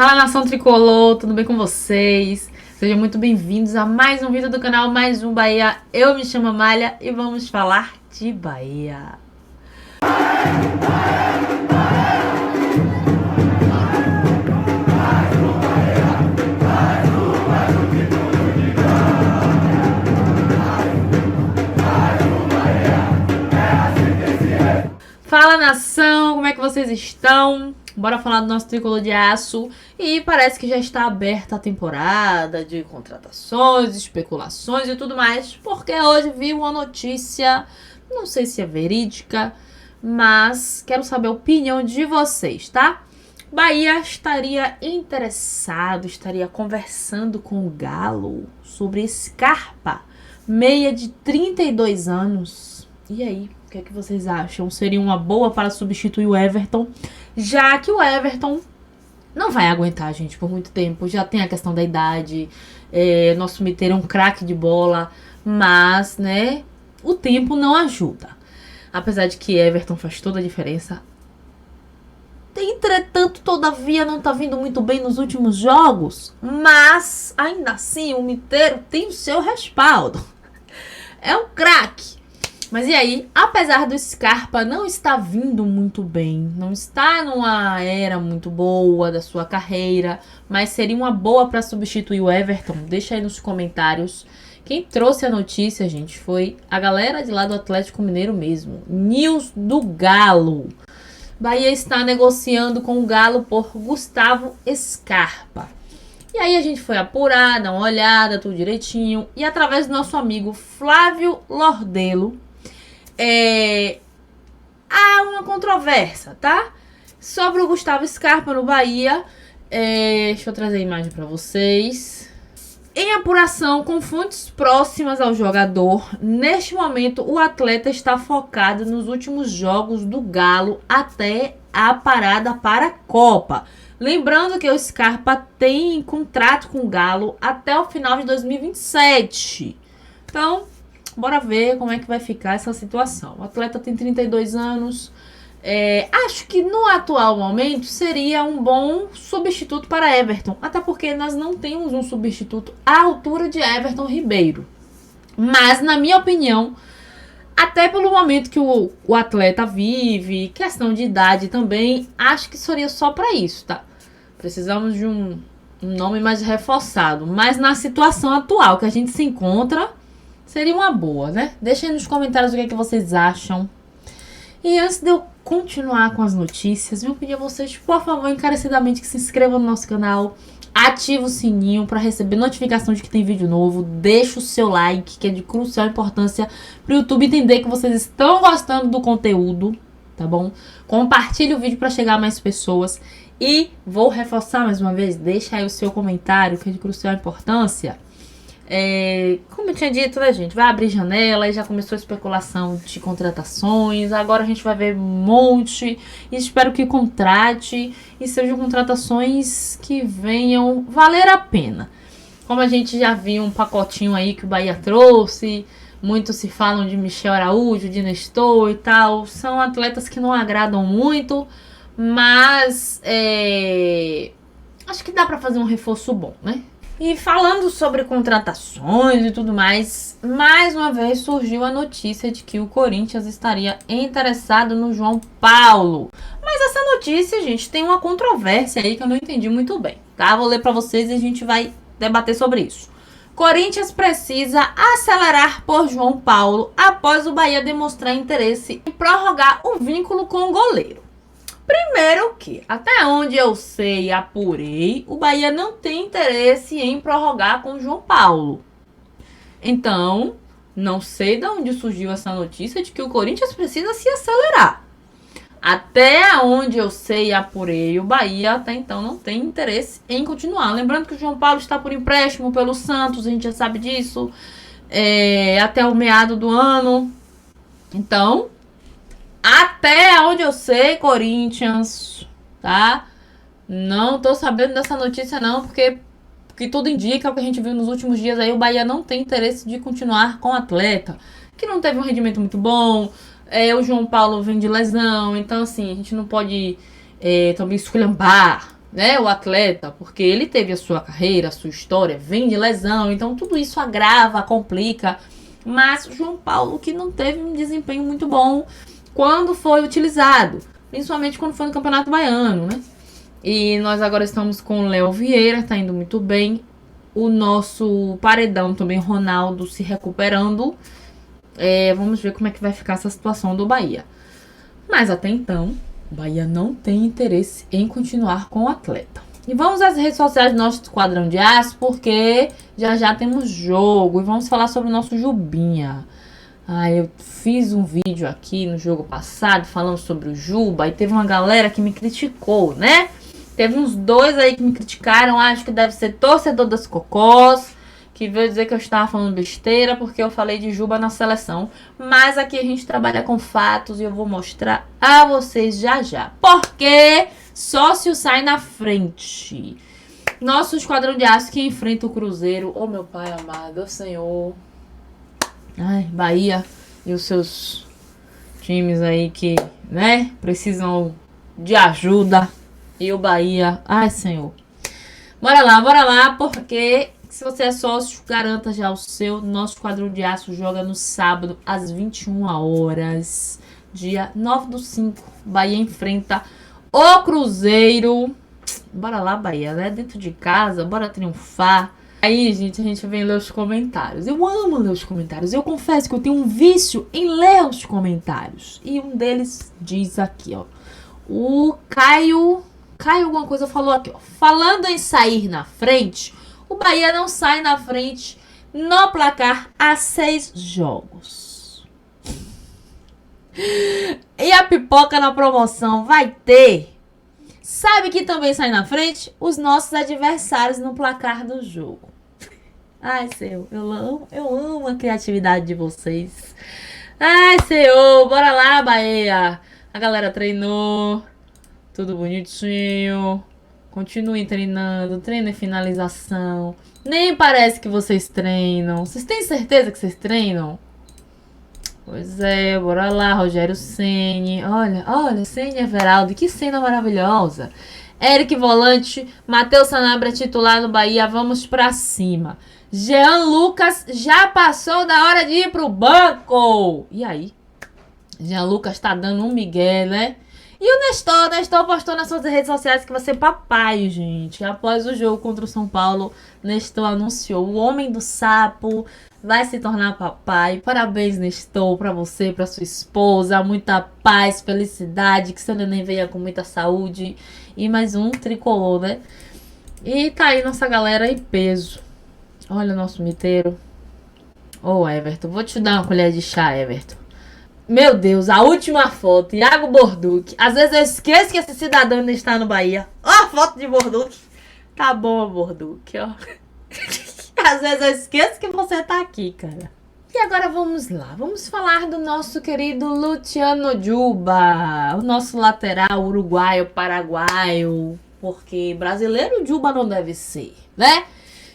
Fala, nação tricolor, tudo bem com vocês? Sejam muito bem-vindos a mais um vídeo do canal, mais um Bahia. Eu me chamo Amália e vamos falar de Bahia. Fala, nação, como é que vocês estão? Bora falar do nosso tricolor de aço. E parece que já está aberta a temporada de contratações, especulações e tudo mais, porque hoje vi uma notícia, não sei se é verídica, mas quero saber a opinião de vocês, tá? Bahia estaria interessado, estaria conversando com o Galo sobre Scarpa, meia de 32 anos. E aí? O que é que vocês acham? Seria uma boa para substituir o Everton, já que o Everton não vai aguentar a gente por muito tempo. Já tem a questão da idade, nosso meter é um craque de bola, mas, né, o tempo não ajuda. Apesar de que Everton faz toda a diferença. Entretanto, todavia, não tá vindo muito bem nos últimos jogos, mas, ainda assim, o Miteiro tem o seu respaldo. É um craque. Mas e aí, apesar do Scarpa não estar vindo muito bem, não está numa era muito boa da sua carreira, mas seria uma boa para substituir o Everton, deixa aí nos comentários. Quem trouxe a notícia, gente, foi a galera de lá do Atlético Mineiro mesmo, News do Galo. Bahia está negociando com o Galo por Gustavo Scarpa. E aí a gente foi apurar, dar uma olhada, tudo direitinho, e através do nosso amigo Flávio Lordelo, há uma controvérsia, tá? Sobre o Gustavo Scarpa no Bahia. Deixa eu trazer a imagem para vocês. Em apuração com fontes próximas ao jogador, neste momento o atleta está focado nos últimos jogos do Galo até a parada para a Copa. Lembrando que o Scarpa tem contrato com o Galo até o final de 2027. Então, bora ver como é que vai ficar essa situação. O atleta tem 32 anos. Acho que no atual momento seria um bom substituto para Everton. Até porque nós não temos um substituto à altura de Everton Ribeiro. Mas, na minha opinião, até pelo momento que o atleta vive, questão de idade também, acho que seria só para isso, tá? Precisamos de um nome mais reforçado. Mas na situação atual que a gente se encontra, seria uma boa, né? Deixem aí nos comentários o que é que vocês acham. E antes de eu continuar com as notícias, eu pedir a vocês, por favor, encarecidamente, que se inscrevam no nosso canal, ative o sininho para receber notificação de que tem vídeo novo, deixa o seu like, que é de crucial importância para o YouTube entender que vocês estão gostando do conteúdo, tá bom? Compartilhe o vídeo para chegar a mais pessoas e vou reforçar mais uma vez, deixa aí o seu comentário, que é de crucial importância. Como eu tinha dito, né, gente? Vai abrir janela e já começou a especulação de contratações. Agora a gente vai ver um monte. E espero que contrate e sejam contratações que venham valer a pena. Como a gente já viu um pacotinho aí que o Bahia trouxe. Muitos se falam de Michel Araújo, de Nestor e tal. São atletas que não agradam muito. Mas acho que dá pra fazer um reforço bom, né? E falando sobre contratações e tudo mais uma vez surgiu a notícia de que o Corinthians estaria interessado no João Paulo. Mas essa notícia, gente, tem uma controvérsia aí que eu não entendi muito bem, tá? Vou ler pra vocês e a gente vai debater sobre isso. Corinthians precisa acelerar por João Paulo após o Bahia demonstrar interesse em prorrogar o vínculo com o goleiro. Primeiro que, até onde eu sei e apurei, o Bahia não tem interesse em prorrogar com o João Paulo. Então, não sei de onde surgiu essa notícia de que o Corinthians precisa se acelerar. Até onde eu sei e apurei, o Bahia até então não tem interesse em continuar. Lembrando que o João Paulo está por empréstimo pelo Santos, a gente já sabe disso, até o meado do ano. Então, até onde eu sei, Corinthians, tá? Não tô sabendo dessa notícia não, porque tudo indica o que a gente viu nos últimos dias aí, o Bahia não tem interesse de continuar com o atleta, que não teve um rendimento muito bom, o João Paulo vem de lesão, então assim, a gente não pode também esculhambar né, o atleta, porque ele teve a sua carreira, a sua história, vem de lesão, então tudo isso agrava, complica. Mas o João Paulo que não teve um desempenho muito bom quando foi utilizado, principalmente quando foi no Campeonato Baiano, né? E nós agora estamos com o Léo Vieira, tá indo muito bem. O nosso paredão também, Ronaldo, se recuperando. Vamos ver como é que vai ficar essa situação do Bahia. Mas até então, o Bahia não tem interesse em continuar com o atleta. E vamos às redes sociais do nosso Esquadrão de Aço, porque já temos jogo. E vamos falar sobre o nosso Jubinha. Eu fiz um vídeo aqui no jogo passado falando sobre o Juba. E teve uma galera que me criticou, né? Teve uns 2 aí que me criticaram. Acho que deve ser torcedor das Cocós, que veio dizer que eu estava falando besteira porque eu falei de Juba na seleção. Mas aqui a gente trabalha com fatos e eu vou mostrar a vocês já. Porque sócio sai na frente. Nosso Esquadrão de Aço que enfrenta o Cruzeiro. Oh, meu pai amado, oh, Senhor. Ai, Bahia e os seus times aí que, né, precisam de ajuda. E o Bahia, ai, Senhor. Bora lá, porque se você é sócio, garanta já o seu. Nosso Esquadrão de Aço joga no sábado, às 21 horas. Dia 9/5. Bahia enfrenta o Cruzeiro. Bora lá, Bahia, né? Dentro de casa, bora triunfar. Aí, gente, a gente vem ler os comentários. Eu amo ler os comentários. Eu confesso que eu tenho um vício em ler os comentários. E um deles diz aqui, ó. O Caio alguma coisa falou aqui, ó. Falando em sair na frente, o Bahia não sai na frente no placar há 6 jogos. E a pipoca na promoção vai ter. Sabe que também sai na frente? Os nossos adversários no placar do jogo. Ai, Senhor, eu amo a criatividade de vocês. Ai, Senhor, bora lá, Bahia. A galera treinou. Tudo bonitinho. Continuem treinando. Treinem finalização. Nem parece que vocês treinam. Vocês têm certeza que vocês treinam? Pois é, bora lá, Rogério Ceni. Olha, Ceni Everaldo. Que cena maravilhosa. Eric Volante. Matheus Sanabria titular no Bahia. Vamos pra cima. Jean Lucas já passou da hora de ir pro banco. E aí? Jean Lucas tá dando um migué, né? E o Nestor postou nas suas redes sociais que vai ser papai, gente. Após o jogo contra o São Paulo, Nestor anunciou: o homem do sapo vai se tornar papai. Parabéns, Nestor, pra você, pra sua esposa. Muita paz, felicidade, que seu neném venha com muita saúde. E mais um tricolor, né? E tá aí nossa galera em peso. Olha o nosso miteiro. Ô, Everton, vou te dar uma colher de chá, Everton. Meu Deus, a última foto, Iago Borduque. Às vezes eu esqueço que esse cidadão ainda está no Bahia. Ó a foto de Borduque. Tá bom, Borduque, ó. Às vezes eu esqueço que você tá aqui, cara. E agora vamos lá. Vamos falar do nosso querido Luciano Juba. O nosso lateral uruguaio, paraguaio. Porque brasileiro Juba não deve ser, né?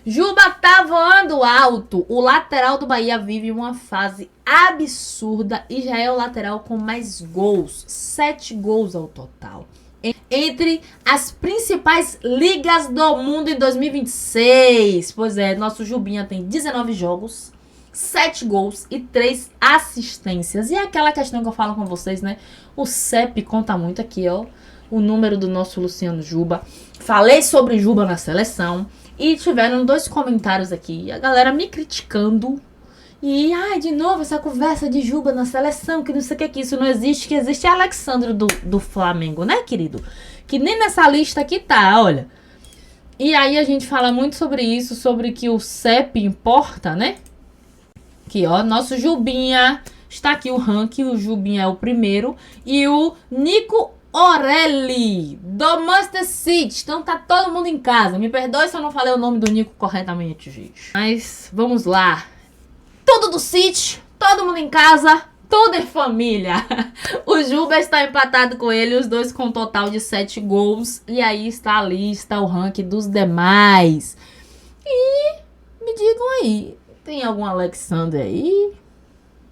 Juba tá voando alto. O lateral do Bahia vive uma fase absurda e já é o lateral com mais gols. 7 gols ao total. Entre as principais ligas do mundo em 2026. Pois é, nosso Jubinha tem 19 jogos, 7 gols e 3 assistências. E é aquela questão que eu falo com vocês, né? O CEP conta muito aqui, ó. O número do nosso Luciano Juba. Falei sobre Juba na seleção. E tiveram 2 comentários aqui. A galera me criticando. E, de novo, essa conversa de Juba na seleção, que não sei o que isso não existe. Que existe Alexandre do Flamengo, né, querido? Que nem nessa lista aqui tá, olha. E aí a gente fala muito sobre isso, sobre que o CEP importa, né? Aqui, ó, nosso Jubinha. Está aqui o ranking, o Jubinha é o primeiro. E o Nico Orelli, do Manchester City. Então tá todo mundo em casa. Me perdoe se eu não falei o nome do Nico corretamente, gente. Mas vamos lá. Tudo do City, todo mundo em casa, tudo em família. O Juba está empatado com ele, os dois com um total de 7 gols. E aí está a lista, o ranking dos demais. E me digam aí, tem algum Alexander aí?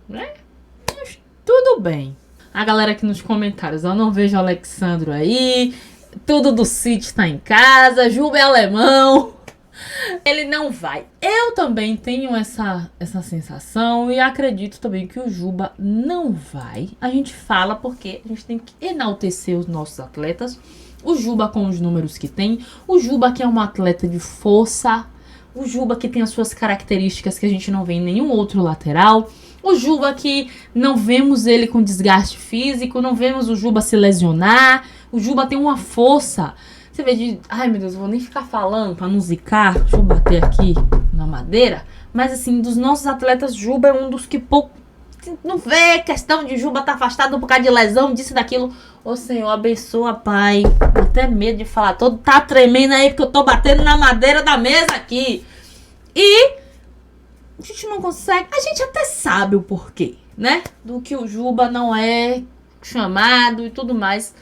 Né? Mas tudo bem. A galera aqui nos comentários, eu não vejo o Alexandro aí. tudo do City tá em casa, Juba é alemão. Ele não vai. Eu também tenho essa sensação e acredito também que o Juba não vai. A gente fala porque a gente tem que enaltecer os nossos atletas. O Juba com os números que tem. O Juba que é um atleta de força. O Juba que tem as suas características que a gente não vê em nenhum outro lateral. O Juba que não vemos ele com desgaste físico. Não vemos o Juba se lesionar. O Juba tem uma força. Você vê de... Ai, meu Deus, eu vou nem ficar falando pra não zicar. Deixa eu bater aqui na madeira. Mas, assim, dos nossos atletas, Juba é um dos que pouco... Não vê questão de Juba tá afastado por causa de lesão, disso e daquilo. Ô, Senhor, abençoa, Pai. Tô até medo de falar. Todo tá tremendo aí porque eu tô batendo na madeira da mesa aqui. E a gente não consegue... A gente até sabe o porquê, né? Do que o Juba não é chamado e tudo mais.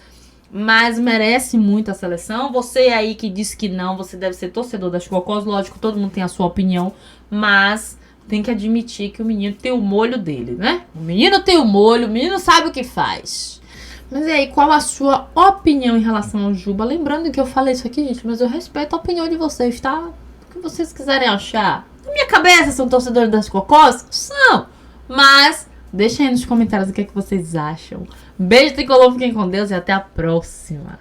Mas merece muito a seleção. Você aí que disse que não, você deve ser torcedor das Cocós. Lógico, todo mundo tem a sua opinião. Mas tem que admitir que o menino tem o molho dele, né? O menino tem o molho, o menino sabe o que faz. Mas e aí, qual a sua opinião em relação ao Juba? Lembrando que eu falei isso aqui, gente, mas eu respeito a opinião de vocês, tá? O que vocês quiserem achar. Na minha cabeça, são torcedores das Cocós? São. Mas... deixem aí nos comentários o que é que vocês acham. Beijo tricolor, fiquem com Deus e até a próxima.